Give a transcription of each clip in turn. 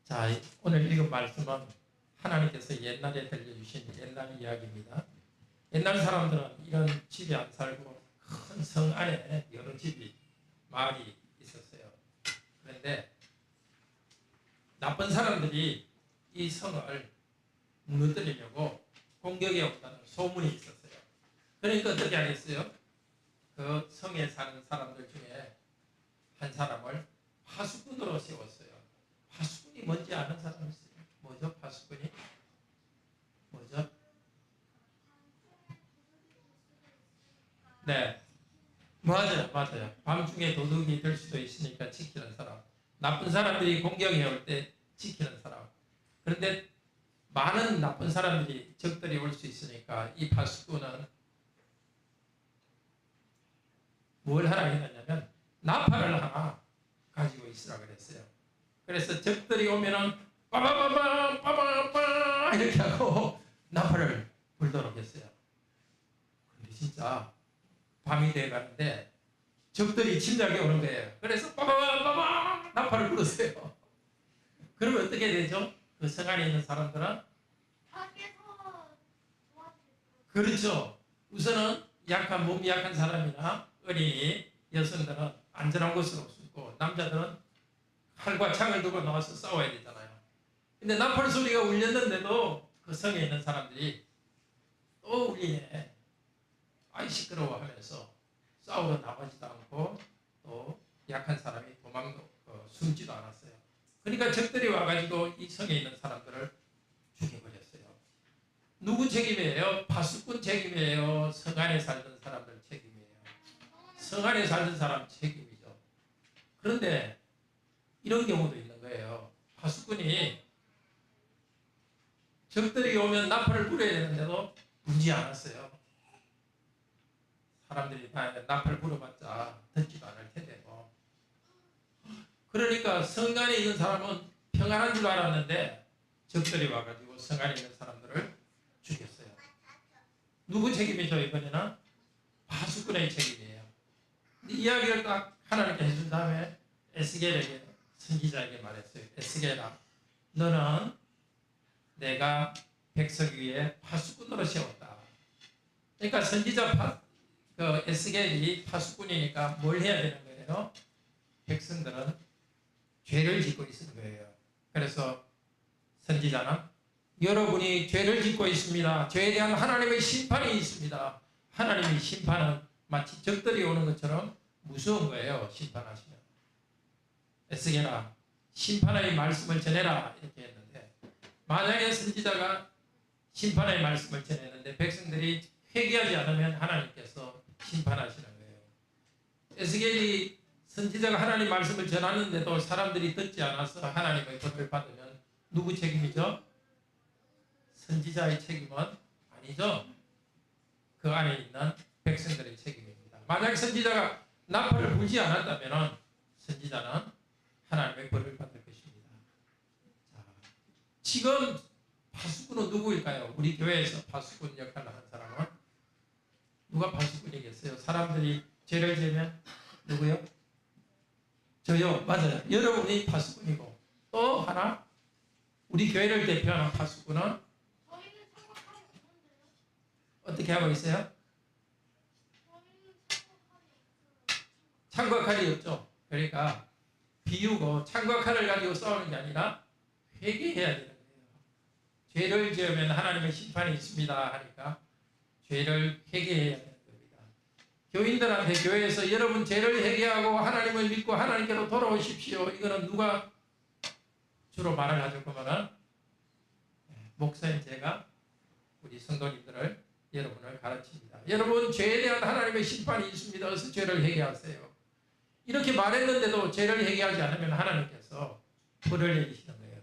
자, 오늘 읽은 말씀은 하나님께서 옛날에 들려주신 옛날 이야기입니다. 옛날 사람들은 이런 집에 안 살고 큰 성 안에 여러 집이 마을이 있었어요. 그런데 나쁜 사람들이 이 성을 무너뜨리려고 공격해 온다는 소문이 있었어요. 그러니까 어떻게 하겠어요? 그 성에 사는 사람들 중에 한 사람을 파수꾼으로 세웠어요. 파수꾼이 뭔지 아는 사람 있어요? 뭐죠? 파수꾼이? 뭐죠? 네. 맞아요. 밤중에 도둑이 될 수도 있으니까 지키는 사람. 나쁜 사람들이 공격해 올 때 지키는 사람. 그런데 많은 나쁜 사람들이 적들이 올 수 있으니까 이 파수꾼은 뭘 하라 했냐면 나팔을 하나 가지고 있으라 그랬어요. 그래서 적들이 오면은 빠바바바 빠바바 이렇게 하고 나팔을 불도록 했어요. 근데 진짜 밤이 돼가는데 적들이 침략해 오는 거예요. 그래서 빠바바바바 나팔을 불었어요. 그러면 어떻게 되죠? 그 성 안에 있는 사람들은 그렇죠. 우선은 몸이 약한 사람이나 어린이, 여성들은 안전한 곳으로 숨고 남자들은 칼과 창을 들고 나와서 싸워야 되잖아요. 근데 나팔 소리가 울렸는데도 그 성에 있는 사람들이 또 울리네. 아이 시끄러워 하면서 싸우러 나가지도 않고 또 약한 사람이 숨지도 않았어요. 그러니까 적들이 와가지고 이 성에 있는 사람들을 죽여버렸어요. 누구 책임이에요? 파수꾼 책임이에요? 성 안에 살던 사람들 책임이에요? 성 안에 살던 사람 책임이죠. 그런데 이런 경우도 있는 거예요. 파수꾼이 적들이 오면 나팔을 불어야 되는데도 불지 않았어요. 사람들이 나팔 불어봤자 듣지도 않을 텐데 뭐. 그러니까 성 안에 있는 사람은 평안한 줄 알았는데 적들이 와가지고 성 안에 있는 사람들을 죽였어요. 누구 책임이죠? 이번에는 파수꾼의 책임이에요. 이야기를 딱 하나님께 해준 다음에 에스겔에게 선지자에게 말했어요. 에스겔아, 너는 내가 백성 위에 파수꾼으로 세웠다. 그러니까 선지자 에스겔이 파수꾼이니까 뭘 해야 되는 거예요? 백성들은 죄를 짓고 있는 거예요. 그래서 선지자는 여러분이 죄를 짓고 있습니다. 죄에 대한 하나님의 심판이 있습니다. 하나님의 심판은 마치 적들이 오는 것처럼 무서운 거예요. 심판하시면. 에스겔아, 심판의 말씀을 전해라 이렇게 했는데 만약에 선지자가 심판의 말씀을 전했는데 백성들이 회개하지 않으면 하나님께서 심판하시는 거예요. 에스겔이 선지자가 하나님 말씀을 전하는데도 사람들이 듣지 않아서 하나님의 벌을 받으면 누구 책임이죠? 선지자의 책임은 아니죠. 그 안에 있는 백성들의 책임입니다. 만약 선지자가 나팔을 불지 않았다면 선지자는 하나님의 벌을 받을 것입니다. 자, 지금 파수꾼은 누구일까요? 우리 교회에서 파수꾼 역할을 한 사람은 누가 파수꾼이겠어요? 사람들이 죄를 지으면 누구요? 저요. 맞아요. 여러분이 파수꾼이고 또 하나 우리 교회를 대표하는 파수꾼은 어떻게 하고 있어요? 창과 칼이 없죠. 그러니까 비우고 창과 칼을 가지고 싸우는 게 아니라 회개해야 되는 거예요. 죄를 지으면 하나님의 심판이 있습니다 하니까 죄를 회개해야 되는 겁니다. 교인들한테 교회에서 여러분 죄를 회개하고 하나님을 믿고 하나님께로 돌아오십시오. 이거는 누가 주로 말을 하죠? 그러면은 목사인 제가 우리 성도님들을 여러분을 가르칩니다. 여러분 죄에 대한 하나님의 심판이 있습니다. 그래서 죄를 회개하세요. 이렇게 말했는데도 죄를 회개하지 않으면 하나님께서 벌을 내리시는 거예요.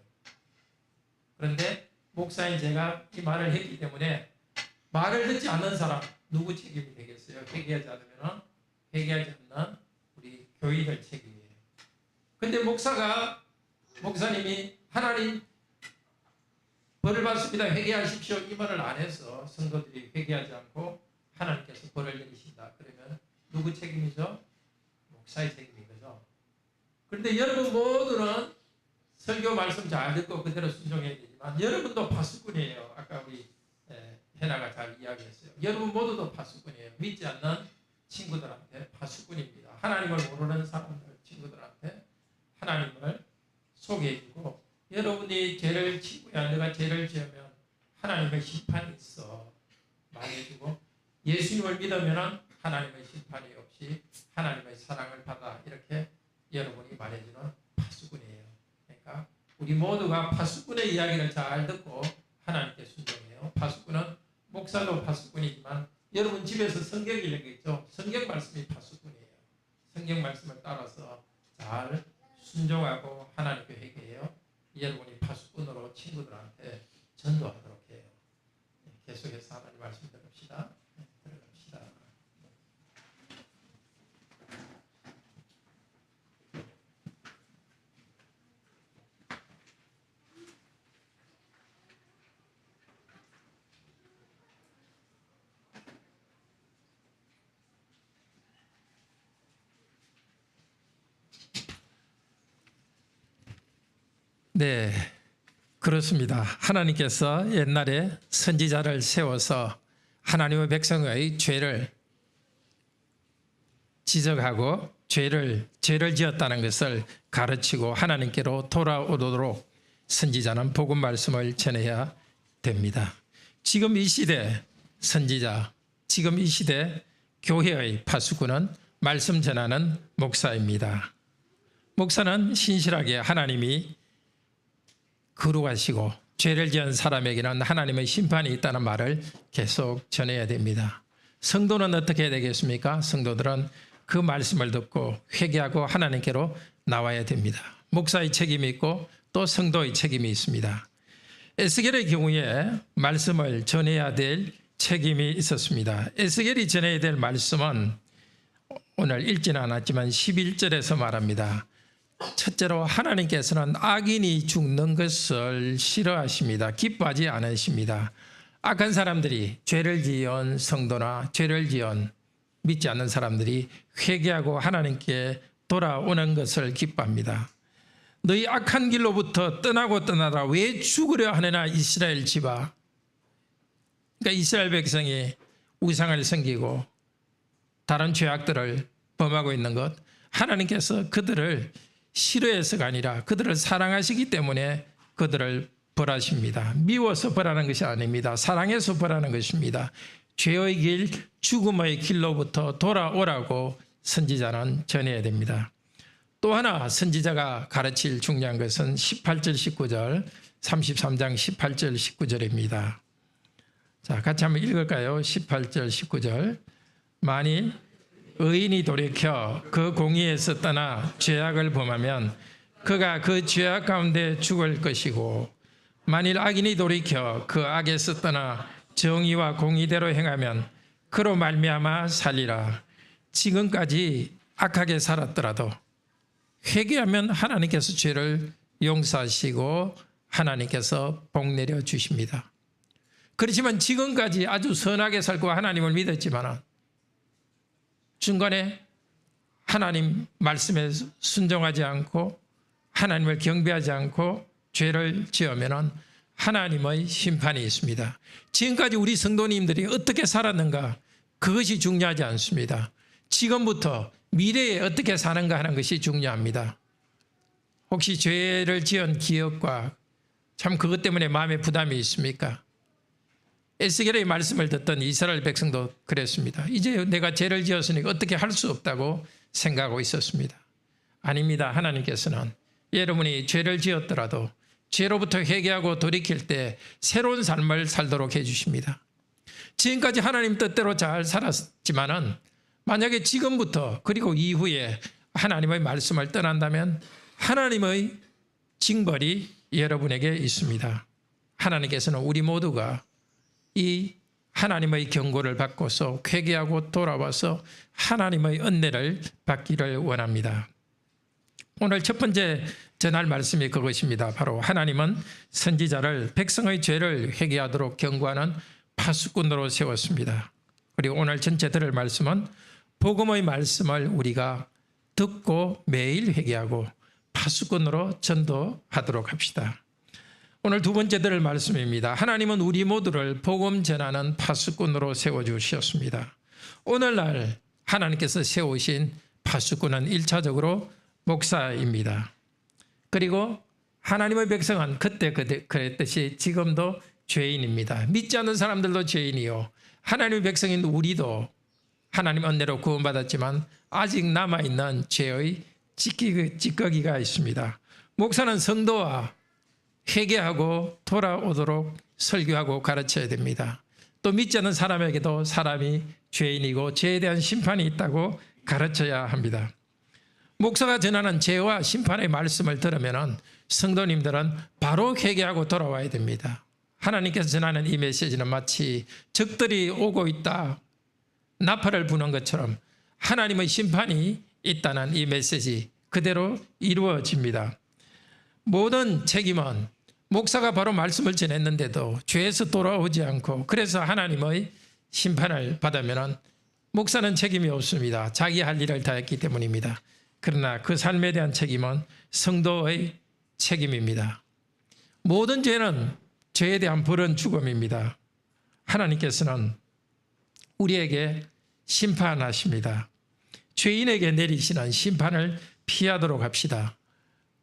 그런데 목사인 제가 이 말을 했기 때문에 말을 듣지 않는 사람 누구 책임이 되겠어요? 회개하지 않으면 회개하지 않는 우리 교인들 책임이에요. 근데 목사님이 하나님 벌을 받습니다. 회개하십시오. 이 말을 안 해서 성도들이 회개하지 않고 하나님께서 벌을 내리신다. 그러면 누구 책임이죠? 목사의 책임인 거죠. 그런데 여러분 모두는 설교 말씀 잘 듣고 그대로 순종해야 되지만 여러분도 파수꾼이에요. 아까 우리 해나가 잘 이야기했어요. 여러분 모두도 파수꾼이에요. 믿지 않는 친구들한테 파수꾼입니다. 하나님을 모르는 사람들, 친구들한테 하나님을 소개해주고, 여러분이 죄를 친구야 내가 죄를 지으면 하나님의 심판이 있어 말해주고, 예수님을 믿으면 하나님의 심판이 없이 하나님의 사랑을 받아, 이렇게 여러분이 말해주는 파수꾼이에요. 그러니까 우리 모두가 파수꾼의 이야기를 잘 듣고 하나님께 순종해요. 파수꾼은 목사도 파수꾼이지만 여러분 집에서 성경 읽는 게 있죠. 성경 말씀이 파수꾼이에요. 성경 말씀을 따라서 잘 순종하고 하나님께 회개해요. 여러분이 파수꾼으로 친구들한테 전도하도록 해요. 계속해서 하나님 말씀 들읍시다. 들어갑시다. 네, 그렇습니다. 하나님께서 옛날에 선지자를 세워서 하나님의 백성의 죄를 지적하고 죄를 지었다는 것을 가르치고 하나님께로 돌아오도록 선지자는 복음 말씀을 전해야 됩니다. 지금 이 시대 선지자, 지금 이 시대 교회의 파수꾼은 말씀 전하는 목사입니다. 목사는 신실하게 하나님이 거룩하시고 죄를 지은 사람에게는 하나님의 심판이 있다는 말을 계속 전해야 됩니다. 성도는 어떻게 해야 되겠습니까? 성도들은 그 말씀을 듣고 회개하고 하나님께로 나와야 됩니다. 목사의 책임이 있고 또 성도의 책임이 있습니다. 에스겔의 경우에 말씀을 전해야 될 책임이 있었습니다. 에스겔이 전해야 될 말씀은 오늘 읽지는 않았지만 11절에서 말합니다. 첫째로 하나님께서는 악인이 죽는 것을 싫어하십니다. 기뻐하지 않으십니다. 악한 사람들이, 죄를 지은 성도나 죄를 지은 믿지 않는 사람들이 회개하고 하나님께 돌아오는 것을 기뻐합니다. 너희 악한 길로부터 떠나라. 왜 죽으려 하느냐 이스라엘 집아. 그러니까 이스라엘 백성이 우상을 섬기고 다른 죄악들을 범하고 있는 것, 하나님께서 그들을 싫어해서가 아니라 그들을 사랑하시기 때문에 그들을 벌하십니다. 미워서 벌하는 것이 아닙니다. 사랑해서 벌하는 것입니다. 죄의 길, 죽음의 길로부터 돌아오라고 선지자는 전해야 됩니다. 또 하나 선지자가 가르칠 중요한 것은 18절 19절 33장 18절 19절입니다. 자, 같이 한번 읽을까요? 18절 19절. 만일 의인이 돌이켜 그 공의에서 떠나 죄악을 범하면 그가 그 죄악 가운데 죽을 것이고, 만일 악인이 돌이켜 그 악에서 떠나 정의와 공의대로 행하면 그로 말미암아 살리라. 지금까지 악하게 살았더라도 회개하면 하나님께서 죄를 용서하시고 하나님께서 복 내려 주십니다. 그렇지만 지금까지 아주 선하게 살고 하나님을 믿었지만 중간에 하나님 말씀에 순종하지 않고 하나님을 경배하지 않고 죄를 지으면 하나님의 심판이 있습니다. 지금까지 우리 성도님들이 어떻게 살았는가, 그것이 중요하지 않습니다. 지금부터 미래에 어떻게 사는가 하는 것이 중요합니다. 혹시 죄를 지은 기억과 참 그것 때문에 마음에 부담이 있습니까? 에스겔의 말씀을 듣던 이스라엘 백성도 그랬습니다. 이제 내가 죄를 지었으니 어떻게 할 수 없다고 생각하고 있었습니다. 아닙니다. 하나님께서는 여러분이 죄를 지었더라도 죄로부터 회개하고 돌이킬 때 새로운 삶을 살도록 해주십니다. 지금까지 하나님 뜻대로 잘 살았지만은 만약에 지금부터 그리고 이후에 하나님의 말씀을 떠난다면 하나님의 징벌이 여러분에게 있습니다. 하나님께서는 우리 모두가 이 하나님의 경고를 받고서 회개하고 돌아와서 하나님의 은혜를 받기를 원합니다. 오늘 첫 번째 전할 말씀이 그것입니다. 바로 하나님은 선지자를 백성의 죄를 회개하도록 경고하는 파수꾼으로 세웠습니다. 그리고 오늘 전체 들을 말씀은 복음의 말씀을 우리가 듣고 매일 회개하고 파수꾼으로 전도하도록 합시다. 오늘 두 번째 들을 말씀입니다. 하나님은 우리 모두를 복음 전하는 파수꾼으로 세워주셨습니다. 오늘날 하나님께서 세우신 파수꾼은 1차적으로 목사입니다. 그리고 하나님의 백성은 그때 그랬듯이 지금도 죄인입니다. 믿지 않는 사람들도 죄인이요, 하나님의 백성인 우리도 하나님 은혜로 구원받았지만 아직 남아있는 죄의 찌꺼기가 있습니다. 목사는 성도와 회개하고 돌아오도록 설교하고 가르쳐야 됩니다. 또 믿지 않는 사람에게도 사람이 죄인이고 죄에 대한 심판이 있다고 가르쳐야 합니다. 목사가 전하는 죄와 심판의 말씀을 들으면 성도님들은 바로 회개하고 돌아와야 됩니다. 하나님께서 전하는 이 메시지는 마치 적들이 오고 있다, 나팔을 부는 것처럼 하나님의 심판이 있다는 이 메시지 그대로 이루어집니다. 모든 책임은 목사가 바로 말씀을 전했는데도 죄에서 돌아오지 않고 그래서 하나님의 심판을 받으면 목사는 책임이 없습니다. 자기 할 일을 다 했기 때문입니다. 그러나 그 삶에 대한 책임은 성도의 책임입니다. 모든 죄는 죄에 대한 벌은 죽음입니다. 하나님께서는 우리에게 심판하십니다. 죄인에게 내리시는 심판을 피하도록 합시다.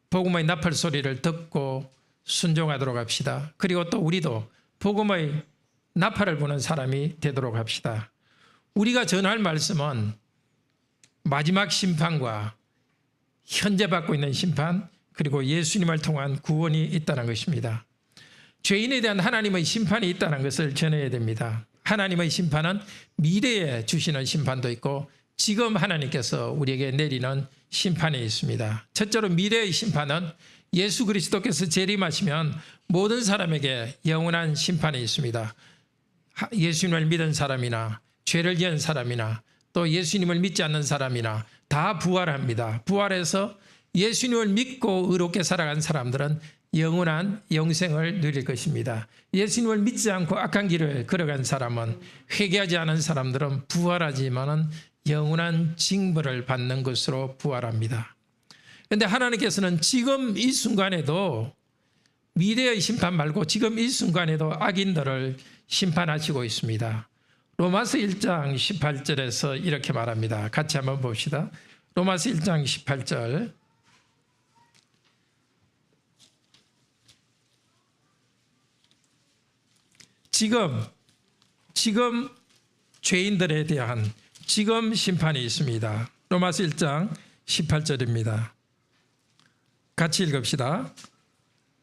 복음의 나팔 소리를 듣고 순종하도록 합시다. 그리고 또 우리도 복음의 나팔을 부는 사람이 되도록 합시다. 우리가 전할 말씀은 마지막 심판과 현재 받고 있는 심판, 그리고 예수님을 통한 구원이 있다는 것입니다. 죄인에 대한 하나님의 심판이 있다는 것을 전해야 됩니다. 하나님의 심판은 미래에 주시는 심판도 있고 지금 하나님께서 우리에게 내리는 심판이 있습니다. 첫째로 미래의 심판은 예수 그리스도께서 재림하시면 모든 사람에게 영원한 심판이 있습니다. 예수님을 믿은 사람이나 죄를 지은 사람이나 또 예수님을 믿지 않는 사람이나 다 부활합니다. 부활해서 예수님을 믿고 의롭게 살아간 사람들은 영원한 영생을 누릴 것입니다. 예수님을 믿지 않고 악한 길을 걸어간 사람은, 회개하지 않은 사람들은 부활하지만은 영원한 징벌을 받는 것으로 부활합니다. 그런데 하나님께서는 지금 이 순간에도 미래의 심판 말고 지금 이 순간에도 악인들을 심판하시고 있습니다. 로마서 1장 18절에서 이렇게 말합니다. 같이 한번 봅시다. 로마서 1장 18절. 지금 죄인들에 대한 지금 심판이 있습니다. 로마서 1장 18절입니다. 같이 읽읍시다.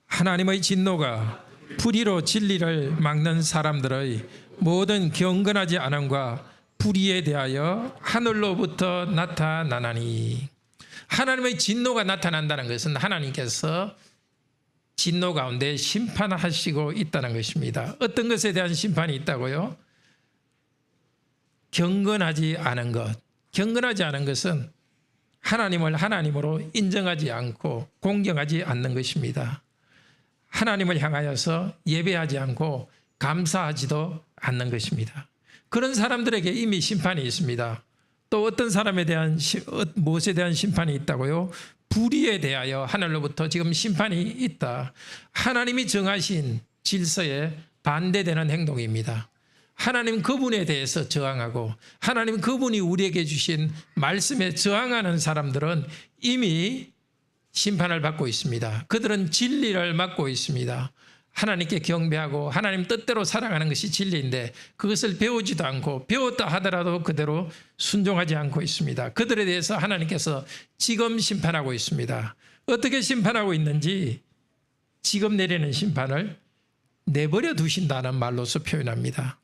하나님의 진노가 불의로 진리를 막는 사람들의 모든 경건하지 않음과 불의에 대하여 하늘로부터 나타나나니. 하나님의 진노가 나타난다는 것은 하나님께서 진노 가운데 심판하시고 있다는 것입니다. 어떤 것에 대한 심판이 있다고요? 경건하지 않은 것. 경건하지 않은 것은 하나님을 하나님으로 인정하지 않고 공경하지 않는 것입니다. 하나님을 향하여서 예배하지 않고 감사하지도 않는 것입니다. 그런 사람들에게 이미 심판이 있습니다. 또 어떤 사람에 대한 무엇에 대한 심판이 있다고요? 불의에 대하여 하늘로부터 지금 심판이 있다. 하나님이 정하신 질서에 반대되는 행동입니다. 하나님 그분에 대해서 저항하고 하나님 그분이 우리에게 주신 말씀에 저항하는 사람들은 이미 심판을 받고 있습니다. 그들은 진리를 맡고 있습니다. 하나님께 경배하고 하나님 뜻대로 살아가는 것이 진리인데 그것을 배우지도 않고 배웠다 하더라도 그대로 순종하지 않고 있습니다. 그들에 대해서 하나님께서 지금 심판하고 있습니다. 어떻게 심판하고 있는지 지금 내리는 심판을 내버려 두신다는 말로서 표현합니다.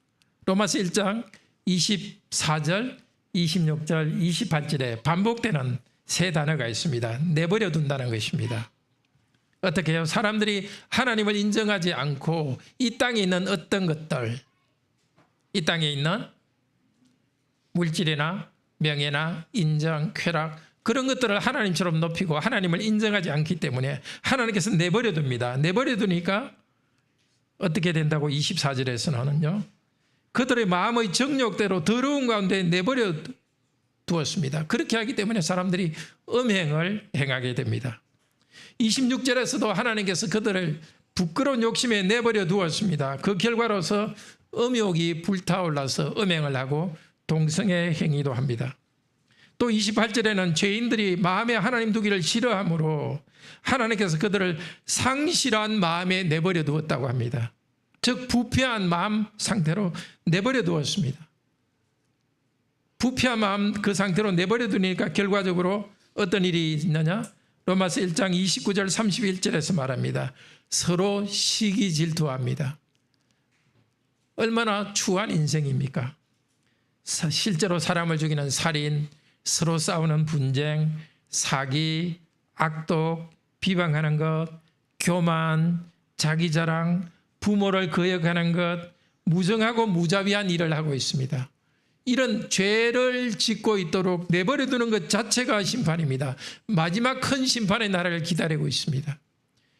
로마서 1장 24절, 26절, 28절에 반복되는 세 단어가 있습니다. 내버려 둔다는 것입니다. 어떻게 해요? 사람들이 하나님을 인정하지 않고 이 땅에 있는 어떤 것들, 이 땅에 있는 물질이나 명예나 인정, 쾌락 그런 것들을 하나님처럼 높이고 하나님을 인정하지 않기 때문에 하나님께서 내버려 둡니다. 내버려 두니까 어떻게 된다고 24절에서는요. 그들의 마음의 정욕대로 더러운 가운데 내버려 두었습니다. 그렇게 하기 때문에 사람들이 음행을 행하게 됩니다. 26절에서도 하나님께서 그들을 부끄러운 욕심에 내버려 두었습니다. 그 결과로서 음욕이 불타올라서 음행을 하고 동성애 행위도 합니다. 또 28절에는 죄인들이 마음에 하나님 두기를 싫어하므로 하나님께서 그들을 상실한 마음에 내버려 두었다고 합니다. 즉 부패한 마음 상태로 내버려 두었습니다. 부패한 마음 그 상태로 내버려 두니까 결과적으로 어떤 일이 있느냐? 로마서 1장 29절 31절에서 말합니다. 서로 시기 질투합니다. 얼마나 추한 인생입니까? 실제로 사람을 죽이는 살인, 서로 싸우는 분쟁, 사기, 악독, 비방하는 것, 교만, 자기 자랑, 부모를 거역하는 것, 무정하고 무자비한 일을 하고 있습니다. 이런 죄를 짓고 있도록 내버려 두는 것 자체가 심판입니다. 마지막 큰 심판의 날을 기다리고 있습니다.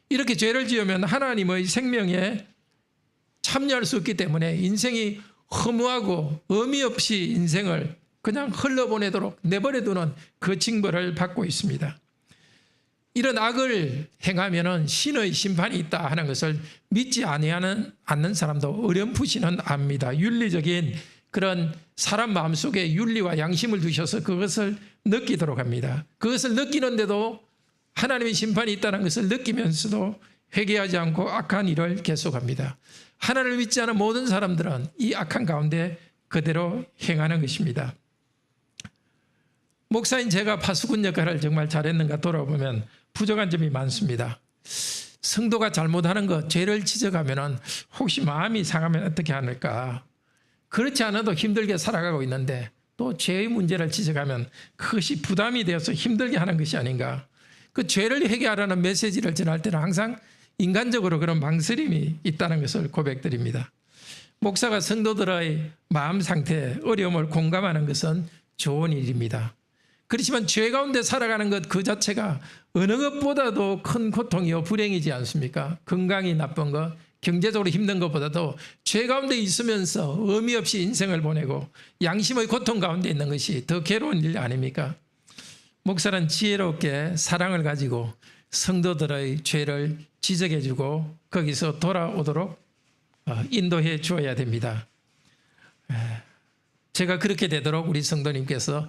이렇게 죄를 지으면 하나님의 생명에 참여할 수 없기 때문에 인생이 허무하고 의미 없이 인생을 그냥 흘러보내도록 내버려 두는 그 징벌을 받고 있습니다. 이런 악을 행하면 신의 심판이 있다 하는 것을 믿지 않는 사람도 어렴풋이는 압니다. 윤리적인 그런 사람 마음속에 윤리와 양심을 두셔서 그것을 느끼도록 합니다. 그것을 느끼는데도 하나님의 심판이 있다는 것을 느끼면서도 회개하지 않고 악한 일을 계속합니다. 하나님을 믿지 않은 모든 사람들은 이 악한 가운데 그대로 행하는 것입니다. 목사인 제가 파수꾼 역할을 정말 잘했는가 돌아보면 부족한 점이 많습니다. 성도가 잘못하는 것, 죄를 지적하면 혹시 마음이 상하면 어떻게 하는가? 그렇지 않아도 힘들게 살아가고 있는데 또 죄의 문제를 지적하면 그것이 부담이 되어서 힘들게 하는 것이 아닌가? 그 죄를 회개하라는 메시지를 전할 때는 항상 인간적으로 그런 망설임이 있다는 것을 고백드립니다. 목사가 성도들의 마음 상태, 어려움을 공감하는 것은 좋은 일입니다. 그렇지만 죄 가운데 살아가는 것 그 자체가 어느 것보다도 큰 고통이요 불행이지 않습니까? 건강이 나쁜 것, 경제적으로 힘든 것보다도 죄 가운데 있으면서 의미 없이 인생을 보내고 양심의 고통 가운데 있는 것이 더 괴로운 일 아닙니까? 목사는 지혜롭게 사랑을 가지고 성도들의 죄를 지적해주고 거기서 돌아오도록 인도해 주어야 됩니다. 제가 그렇게 되도록 우리 성도님께서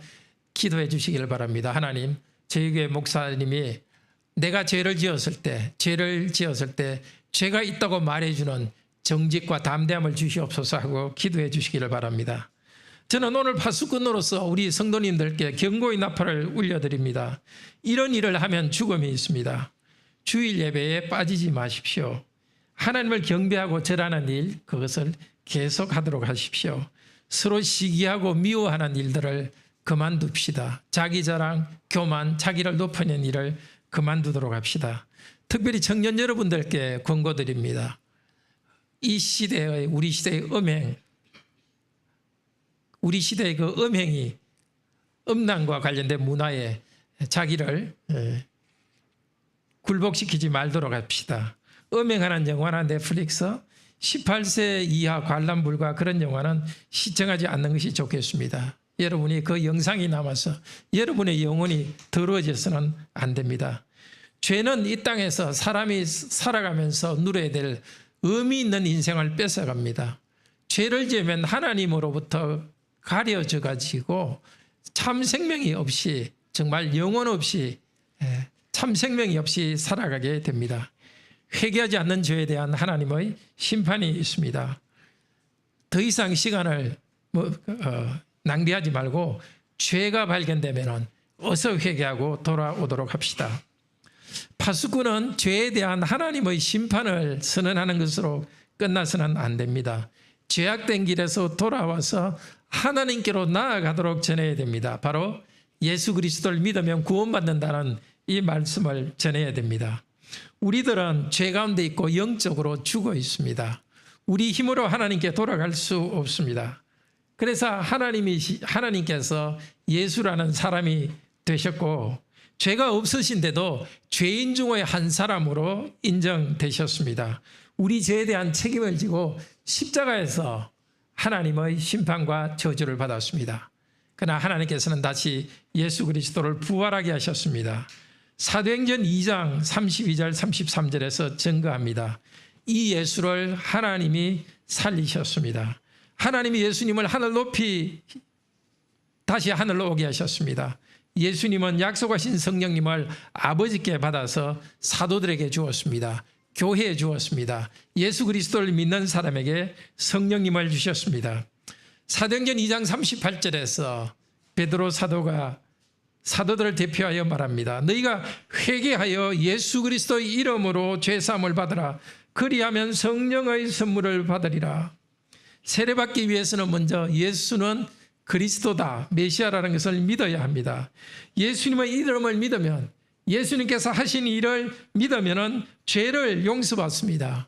기도해 주시기를 바랍니다. 하나님, 저희 교회 목사님이 내가 죄를 지었을 때 죄가 있다고 말해주는 정직과 담대함을 주시옵소서 하고 기도해 주시기를 바랍니다. 저는 오늘 파수꾼으로서 우리 성도님들께 경고의 나팔을 울려드립니다. 이런 일을 하면 죽음이 있습니다. 주일 예배에 빠지지 마십시오. 하나님을 경배하고 절하는 일, 그것을 계속하도록 하십시오. 서로 시기하고 미워하는 일들을 그만둡시다. 자기 자랑, 교만, 자기를 높이는 일을 그만두도록 합시다. 특별히 청년 여러분들께 권고드립니다. 이 시대의 우리 시대의 음행, 우리 시대의 그 음행이 음란과 관련된 문화에 자기를 굴복시키지 말도록 합시다. 음행하는 영화나 넷플릭스, 18세 이하 관람 불가 그런 영화는 시청하지 않는 것이 좋겠습니다. 여러분이 그 영상이 남아서 여러분의 영혼이 더러워져서는 안 됩니다. 죄는 이 땅에서 사람이 살아가면서 누려야 될 의미 있는 인생을 뺏어갑니다. 죄를 지으면 하나님으로부터 가려져 가지고 참 생명이 없이, 정말 영혼 없이, 참 생명이 없이 살아가게 됩니다. 회개하지 않는 죄에 대한 하나님의 심판이 있습니다. 더 이상 시간을 낭비하지 말고 죄가 발견되면 어서 회개하고 돌아오도록 합시다. 파수꾼은 죄에 대한 하나님의 심판을 선언하는 것으로 끝나서는 안 됩니다. 죄악된 길에서 돌아와서 하나님께로 나아가도록 전해야 됩니다. 바로 예수 그리스도를 믿으면 구원받는다는 이 말씀을 전해야 됩니다. 우리들은 죄 가운데 있고 영적으로 죽어 있습니다. 우리 힘으로 하나님께 돌아갈 수 없습니다. 그래서 하나님께서 예수라는 사람이 되셨고 죄가 없으신데도 죄인 중의 한 사람으로 인정되셨습니다. 우리 죄에 대한 책임을 지고 십자가에서 하나님의 심판과 저주를 받았습니다. 그러나 하나님께서는 다시 예수 그리스도를 부활하게 하셨습니다. 사도행전 2장 32절 33절에서 증거합니다. 이 예수를 하나님이 살리셨습니다. 하나님이 예수님을 하늘 높이 다시 하늘로 오게 하셨습니다. 예수님은 약속하신 성령님을 아버지께 받아서 사도들에게 주었습니다. 교회에 주었습니다. 예수 그리스도를 믿는 사람에게 성령님을 주셨습니다. 사도행전 2장 38절에서 베드로 사도가 사도들을 대표하여 말합니다. 너희가 회개하여 예수 그리스도의 이름으로 죄사함을 받으라. 그리하면 성령의 선물을 받으리라. 세례받기 위해서는 먼저 예수는 그리스도다, 메시아라는 것을 믿어야 합니다. 예수님의 이름을 믿으면, 예수님께서 하신 일을 믿으면 죄를 용서받습니다.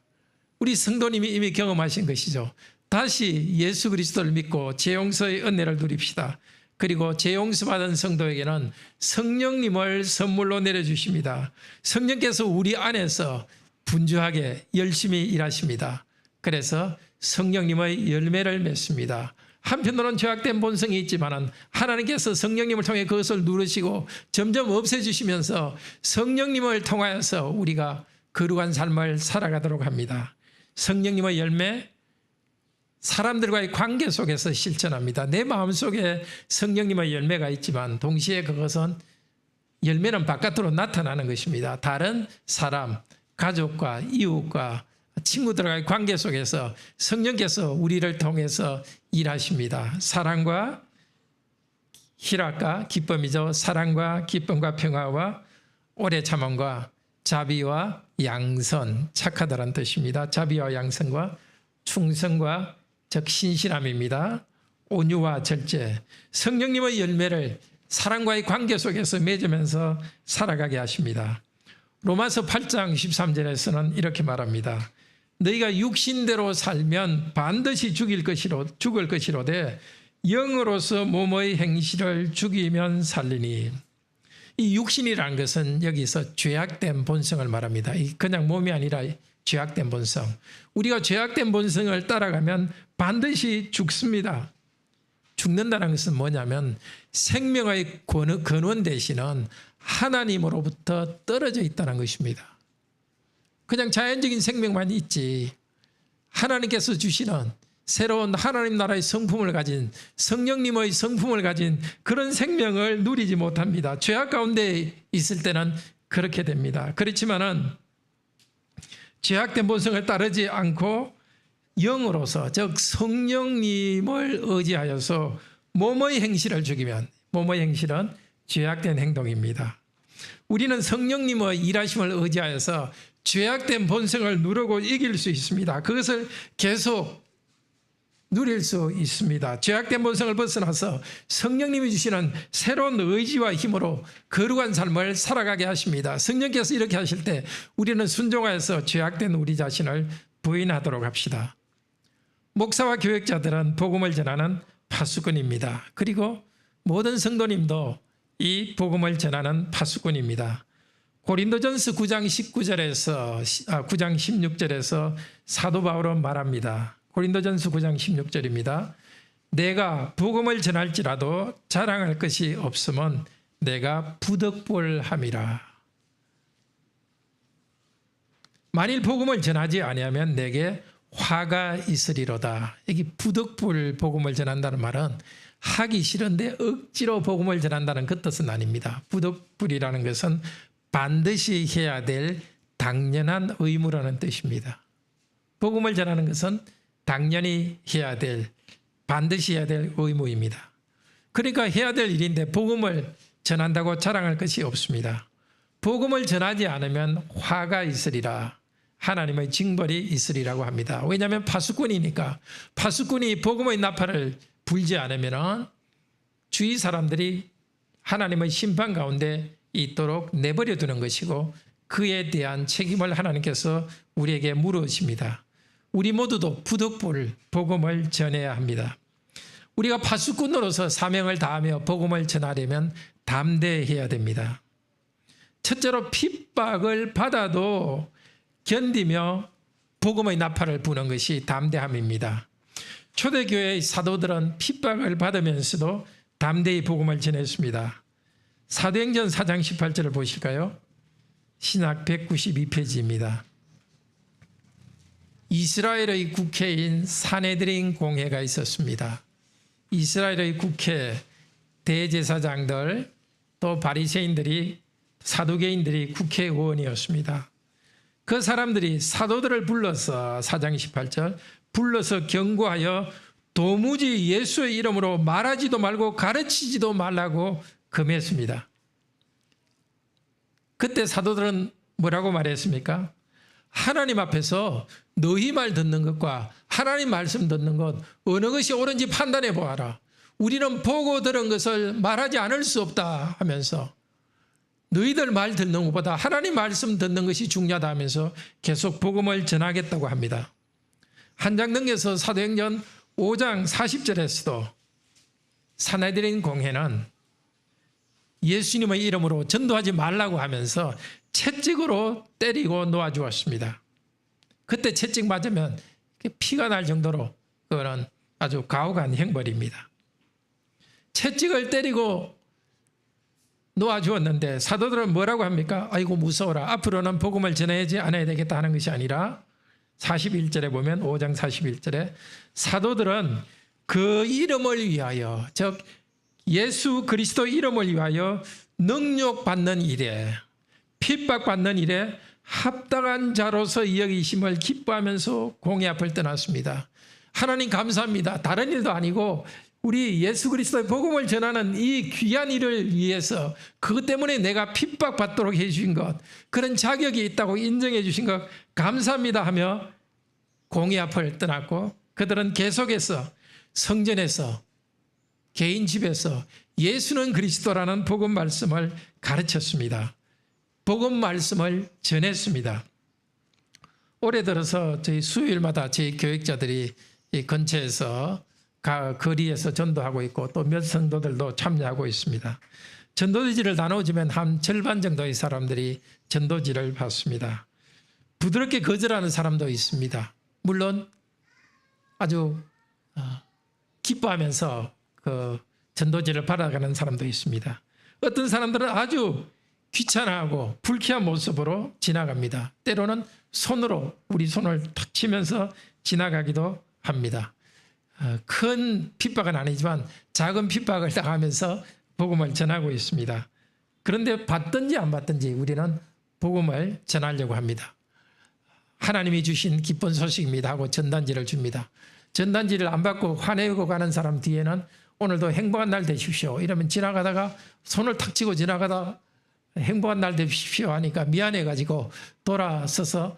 우리 성도님이 이미 경험하신 것이죠. 다시 예수 그리스도를 믿고 죄 용서의 은혜를 누립시다. 그리고 죄 용서받은 성도에게는 성령님을 선물로 내려주십니다. 성령께서 우리 안에서 분주하게 열심히 일하십니다. 그래서 성령님의 열매를 맺습니다. 한편으로는 죄악된 본성이 있지만 하나님께서 성령님을 통해 그것을 누르시고 점점 없애주시면서 성령님을 통하여서 우리가 거룩한 삶을 살아가도록 합니다. 성령님의 열매, 사람들과의 관계 속에서 실천합니다. 내 마음속에 성령님의 열매가 있지만 동시에 그것은 열매는 바깥으로 나타나는 것입니다. 다른 사람, 가족과 이웃과 친구들과의 관계 속에서 성령께서 우리를 통해서 일하십니다. 사랑과 희락과 기쁨이죠. 사랑과 기쁨과 평화와 오래 참음과 자비와 양선, 착하다는 뜻입니다. 자비와 양선과 충성과 즉 신실함입니다. 온유와 절제, 성령님의 열매를 사랑과의 관계 속에서 맺으면서 살아가게 하십니다. 로마서 8장 13절에서는 이렇게 말합니다. 너희가 육신대로 살면 반드시 죽을 것이로되 영으로서 몸의 행실을 죽이면 살리니. 이 육신이라는 것은 여기서 죄악된 본성을 말합니다. 그냥 몸이 아니라 죄악된 본성. 우리가 죄악된 본성을 따라가면 반드시 죽습니다. 죽는다는 것은 뭐냐면 생명의 근원 대신은 하나님으로부터 떨어져 있다는 것입니다. 그냥 자연적인 생명만 있지 하나님께서 주시는 새로운 하나님 나라의 성품을 가진 성령님의 성품을 가진 그런 생명을 누리지 못합니다. 죄악 가운데 있을 때는 그렇게 됩니다. 그렇지만은 죄악된 본성을 따르지 않고 영으로서 즉 성령님을 의지하여서 몸의 행실을 죽이면, 몸의 행실은 죄악된 행동입니다. 우리는 성령님의 일하심을 의지하여서 죄악된 본성을 누르고 이길 수 있습니다. 그것을 계속 누릴 수 있습니다. 죄악된 본성을 벗어나서 성령님이 주시는 새로운 의지와 힘으로 거룩한 삶을 살아가게 하십니다. 성령께서 이렇게 하실 때 우리는 순종하여서 죄악된 우리 자신을 부인하도록 합시다. 목사와 교역자들은 복음을 전하는 파수꾼입니다. 그리고 모든 성도님도 이 복음을 전하는 파수꾼입니다. 고린도전서 9장 16절에서 사도 바울은 말합니다. 고린도전서 9장 16절입니다. 내가 복음을 전할지라도 자랑할 것이 없으면 내가 부득불함이라. 만일 복음을 전하지 아니하면 내게 화가 있으리로다. 여기 부득불 복음을 전한다는 말은 하기 싫은데 억지로 복음을 전한다는 그 뜻은 아닙니다. 부득불이라는 것은 반드시 해야 될 당연한 의무라는 뜻입니다. 복음을 전하는 것은 당연히 해야 될, 반드시 해야 될 의무입니다. 그러니까 해야 될 일인데 복음을 전한다고 자랑할 것이 없습니다. 복음을 전하지 않으면 화가 있으리라. 하나님의 징벌이 있으리라고 합니다. 왜냐하면 파수꾼이니까. 파수꾼이 복음의 나팔을 불지 않으면 주위 사람들이 하나님의 심판 가운데 있도록 내버려 두는 것이고 그에 대한 책임을 하나님께서 우리에게 물으십니다. 우리 모두도 부득불 복음을 전해야 합니다. 우리가 파수꾼으로서 사명을 다하며 복음을 전하려면 담대해야 됩니다. 첫째로 핍박을 받아도 견디며 복음의 나팔을 부는 것이 담대함입니다. 초대교회의 사도들은 핍박을 받으면서도 담대히 복음을 전했습니다. 사도행전 4장 18절을 보실까요? 신약 192페이지입니다. 이스라엘의 국회인 사네드린 공회가 있었습니다. 이스라엘의 국회 대제사장들 또 바리새인들이 사두개인들이 국회의원이었습니다. 그 사람들이 사도들을 불러서 4장 18절 불러서 경고하여 도무지 예수의 이름으로 말하지도 말고 가르치지도 말라고 금했습니다. 그때 사도들은 뭐라고 말했습니까? 하나님 앞에서 너희 말 듣는 것과 하나님 말씀 듣는 것 어느 것이 옳은지 판단해 보아라. 우리는 보고 들은 것을 말하지 않을 수 없다 하면서 너희들 말 듣는 것보다 하나님 말씀 듣는 것이 중요하다 하면서 계속 복음을 전하겠다고 합니다. 한 장 넘겨서 사도행전 5장 40절에서도 사네드린 공회는 예수님의 이름으로 전도하지 말라고 하면서 채찍으로 때리고 놓아주었습니다. 그때 채찍 맞으면 피가 날 정도로 그거는 아주 가혹한 형벌입니다. 채찍을 때리고 놓아주었는데 사도들은 뭐라고 합니까? 아이고 무서워라. 앞으로는 복음을 전해야지 않아야 되겠다 하는 것이 아니라 41절에 보면 5장 41절에 사도들은 그 이름을 위하여 즉 예수 그리스도 이름을 위하여 능욕받는 일에 핍박받는 일에 합당한 자로서 여기심을 기뻐하면서 공회 앞을 떠났습니다. 하나님 감사합니다. 다른 일도 아니고 우리 예수 그리스도의 복음을 전하는 이 귀한 일을 위해서 그것 때문에 내가 핍박받도록 해주신 것 그런 자격이 있다고 인정해 주신 것 감사합니다 하며 공회 앞을 떠났고 그들은 계속해서 성전에서 개인 집에서 예수는 그리스도라는 복음 말씀을 가르쳤습니다. 복음 말씀을 전했습니다. 올해 들어서 저희 수요일마다 저희 교육자들이 이 근처에서 거리에서 전도하고 있고 또 몇 성도들도 참여하고 있습니다. 전도지를 나눠주면 한 절반 정도의 사람들이 전도지를 받습니다. 부드럽게 거절하는 사람도 있습니다. 물론 아주 기뻐하면서 그 전도지를 받아가는 사람도 있습니다. 어떤 사람들은 아주 귀찮아하고 불쾌한 모습으로 지나갑니다. 때로는 손으로 우리 손을 탁 치면서 지나가기도 합니다. 큰 핍박은 아니지만 작은 핍박을 당하면서 복음을 전하고 있습니다. 그런데 받든지 안 받든지 우리는 복음을 전하려고 합니다. 하나님이 주신 기쁜 소식입니다 하고 전단지를 줍니다. 전단지를 안 받고 화내고 가는 사람 뒤에는 오늘도 행복한 날 되십시오 이러면 지나가다가 손을 탁 치고 지나가다 행복한 날 되십시오 하니까 미안해가지고 돌아서서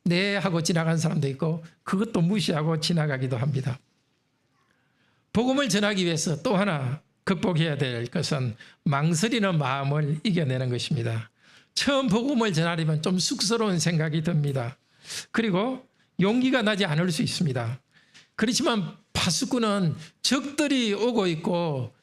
네 하고 지나간 사람도 있고 그것도 무시하고 지나가기도 합니다. 복음을 전하기 위해서 또 하나 극복해야 될 것은 망설이는 마음을 이겨내는 것입니다. 처음 복음을 전하려면 좀 쑥스러운 생각이 듭니다. 그리고 용기가 나지 않을 수 있습니다. 그렇지만 파수꾼은 적들이 오고 있고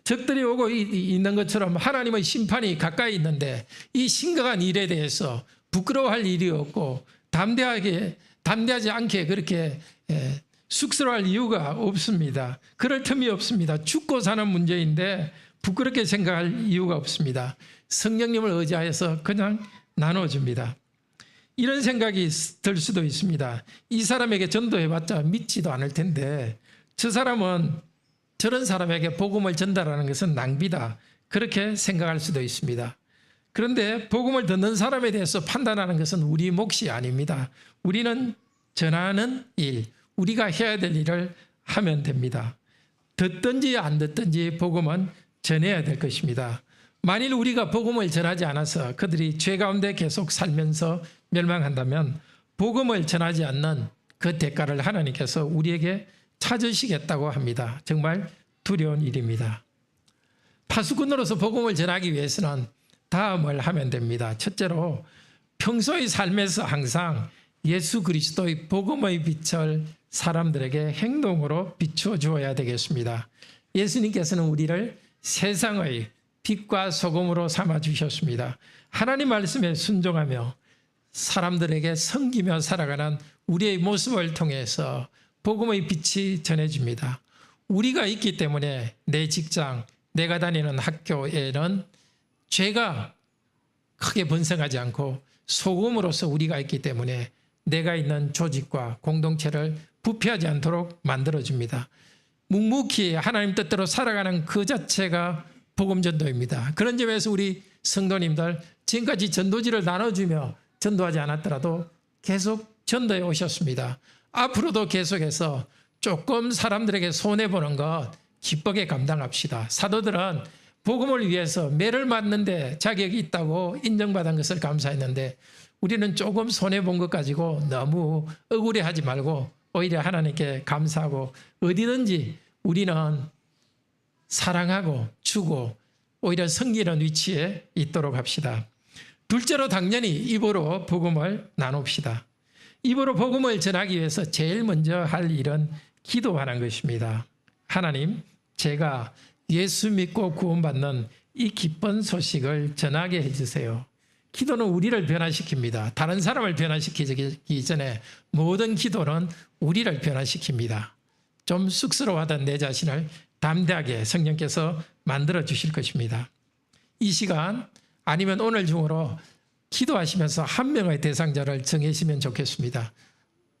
적들이 오고 있는 것처럼 하나님의 심판이 가까이 있는데 이 심각한 일에 대해서 부끄러워할 일이 없고 담대하지 않게 그렇게 쑥스러워할 이유가 없습니다. 그럴 틈이 없습니다. 죽고 사는 문제인데 부끄럽게 생각할 이유가 없습니다. 성령님을 의지하여서 그냥 나눠줍니다. 이런 생각이 들 수도 있습니다. 이 사람에게 전도해봤자 믿지도 않을 텐데 저 사람은 저런 사람에게 복음을 전달하는 것은 낭비다. 그렇게 생각할 수도 있습니다. 그런데 복음을 듣는 사람에 대해서 판단하는 것은 우리 몫이 아닙니다. 우리는 전하는 일, 우리가 해야 될 일을 하면 됩니다. 듣든지 안 듣든지 복음은 전해야 될 것입니다. 만일 우리가 복음을 전하지 않아서 그들이 죄 가운데 계속 살면서 멸망한다면 복음을 전하지 않는 그 대가를 하나님께서 우리에게 찾으시겠다고 합니다. 정말 두려운 일입니다. 파수꾼으로서 복음을 전하기 위해서는 다음을 하면 됩니다. 첫째로 평소의 삶에서 항상 예수 그리스도의 복음의 빛을 사람들에게 행동으로 비추어 주어야 되겠습니다. 예수님께서는 우리를 세상의 빛과 소금으로 삼아 주셨습니다. 하나님 말씀에 순종하며 사람들에게 섬기며 살아가는 우리의 모습을 통해서 복음의 빛이 전해집니다. 우리가 있기 때문에 내 직장, 내가 다니는 학교에는 죄가 크게 번성하지 않고 소금으로서 우리가 있기 때문에 내가 있는 조직과 공동체를 부패하지 않도록 만들어줍니다. 묵묵히 하나님 뜻대로 살아가는 그 자체가 복음전도입니다. 그런 점에서 우리 성도님들 지금까지 전도지를 나눠주며 전도하지 않았더라도 계속 전도해 오셨습니다. 앞으로도 계속해서 조금 사람들에게 손해보는 것 기쁘게 감당합시다. 사도들은 복음을 위해서 매를 맞는데 자격이 있다고 인정받은 것을 감사했는데 우리는 조금 손해본 것 가지고 너무 억울해하지 말고 오히려 하나님께 감사하고 어디든지 우리는 사랑하고 주고 오히려 섬기는 위치에 있도록 합시다. 둘째로 당연히 입으로 복음을 나눕시다. 입으로 복음을 전하기 위해서 제일 먼저 할 일은 기도하는 것입니다. 하나님, 제가 예수 믿고 구원받는 이 기쁜 소식을 전하게 해주세요. 기도는 우리를 변화시킵니다. 다른 사람을 변화시키기 전에 모든 기도는 우리를 변화시킵니다. 좀 쑥스러워하던 내 자신을 담대하게 성령께서 만들어 주실 것입니다. 이 시간 아니면 오늘 중으로 기도하시면서 한 명의 대상자를 정하시면 좋겠습니다.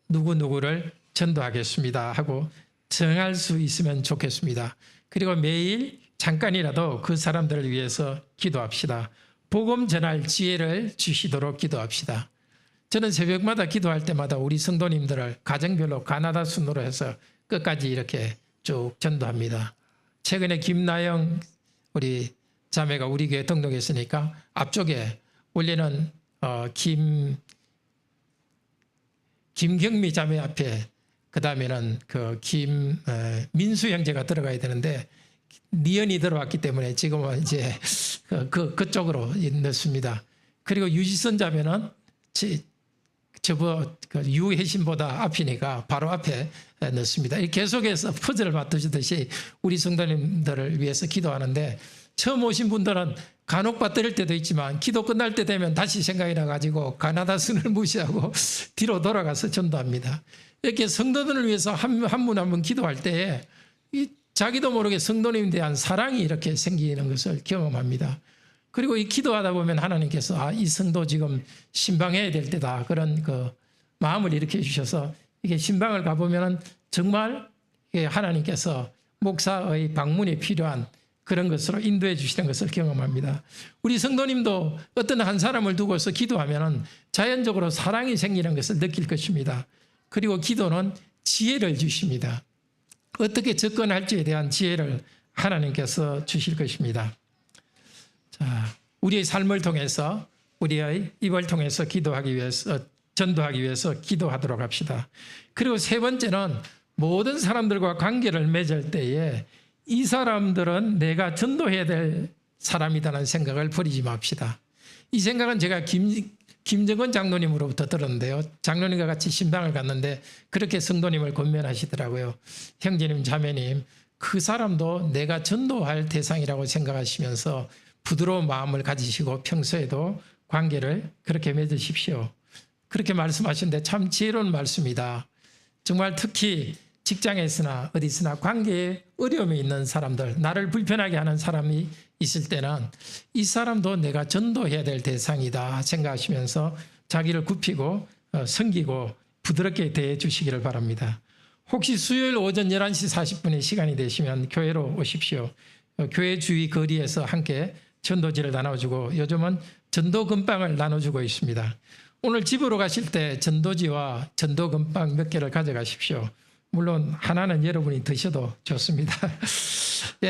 누구누구를 전도하겠습니다 하고 정할 수 있으면 좋겠습니다. 그리고 매일 잠깐이라도 그 사람들을 위해서 기도합시다. 복음 전할 지혜를 주시도록 기도합시다. 저는 새벽마다 기도할 때마다 우리 성도님들을 가정별로 가나다 순으로 해서 끝까지 이렇게 쭉 전도합니다. 최근에 김나영 우리 자매가 우리 교회 등록했으니까 앞쪽에 원래는 김경미 자매 앞에 그 다음에는 민수 형제가 들어가야 되는데 니은이 들어왔기 때문에 지금은 이제 그쪽으로 넣습니다. 그리고 유지선 자매는 유혜신보다 앞이니까 바로 앞에 넣습니다. 계속해서 퍼즐을 맞추듯이 우리 성도님들을 위해서 기도하는데 처음 오신 분들은 간혹 받들을 때도 있지만 기도 끝날 때 되면 다시 생각이 나가지고 가나다 순을 무시하고 뒤로 돌아가서 전도합니다. 이렇게 성도들을 위해서 한 분 한 분 기도할 때에 자기도 모르게 성도님에 대한 사랑이 이렇게 생기는 것을 경험합니다. 그리고 이 기도하다 보면 하나님께서 이 성도 지금 신방해야 될 때다 그런 그 마음을 일으켜 주셔서 이게 신방을 가보면 정말 하나님께서 목사의 방문이 필요한 그런 것으로 인도해 주시는 것을 경험합니다. 우리 성도님도 어떤 한 사람을 두고서 기도하면 자연적으로 사랑이 생기는 것을 느낄 것입니다. 그리고 기도는 지혜를 주십니다. 어떻게 접근할지에 대한 지혜를 하나님께서 주실 것입니다. 자, 우리의 삶을 통해서 우리의 입을 통해서 기도하기 위해서 전도하기 위해서 기도하도록 합시다. 그리고 세 번째는 모든 사람들과 관계를 맺을 때에 이 사람들은 내가 전도해야 될 사람이라는 생각을 버리지 맙시다. 이 생각은 제가 김정은 장로님으로부터 들었는데요. 장로님과 같이 신방을 갔는데 그렇게 성도님을 권면하시더라고요. 형제님, 자매님, 그 사람도 내가 전도할 대상이라고 생각하시면서 부드러운 마음을 가지시고 평소에도 관계를 그렇게 맺으십시오. 그렇게 말씀하시는데 참 지혜로운 말씀이다. 정말 특히 직장에서나 어디서나 관계에 어려움이 있는 사람들, 나를 불편하게 하는 사람이 있을 때는 이 사람도 내가 전도해야 될 대상이다 생각하시면서 자기를 굽히고 섬기고 부드럽게 대해 주시기를 바랍니다. 혹시 수요일 오전 11시 40분에 시간이 되시면 교회로 오십시오. 교회 주위 거리에서 함께 전도지를 나눠주고 요즘은 전도 금빵을 나눠주고 있습니다. 오늘 집으로 가실 때 전도지와 전도 금빵 몇 개를 가져가십시오. 물론 하나는 여러분이 드셔도 좋습니다.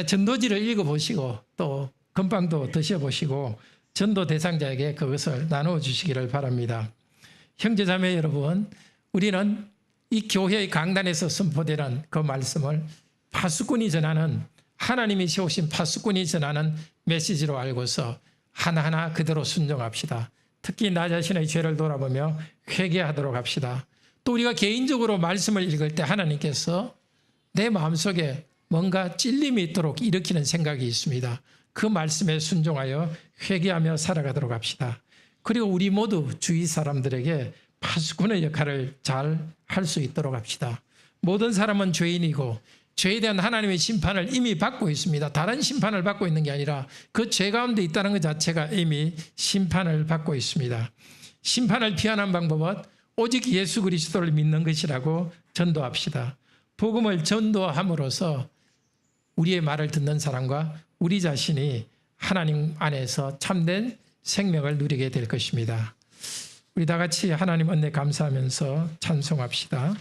전도지를 읽어보시고 또 금빵도 드셔보시고 전도 대상자에게 그것을 나누어 주시기를 바랍니다. 형제자매 여러분, 우리는 이 교회의 강단에서 선포되는 그 말씀을 파수꾼이 전하는, 하나님이 세우신 파수꾼이 전하는 메시지로 알고서 하나하나 그대로 순종합시다. 특히 나 자신의 죄를 돌아보며 회개하도록 합시다. 또 우리가 개인적으로 말씀을 읽을 때 하나님께서 내 마음속에 뭔가 찔림이 있도록 일으키는 생각이 있습니다. 그 말씀에 순종하여 회개하며 살아가도록 합시다. 그리고 우리 모두 주위 사람들에게 파수꾼의 역할을 잘 할 수 있도록 합시다. 모든 사람은 죄인이고 죄에 대한 하나님의 심판을 이미 받고 있습니다. 다른 심판을 받고 있는 게 아니라 그 죄 가운데 있다는 것 자체가 이미 심판을 받고 있습니다. 심판을 피하는 방법은 오직 예수 그리스도를 믿는 것이라고 전도합시다. 복음을 전도함으로써 우리의 말을 듣는 사람과 우리 자신이 하나님 안에서 참된 생명을 누리게 될 것입니다. 우리 다 같이 하나님 은혜 감사하면서 찬송합시다.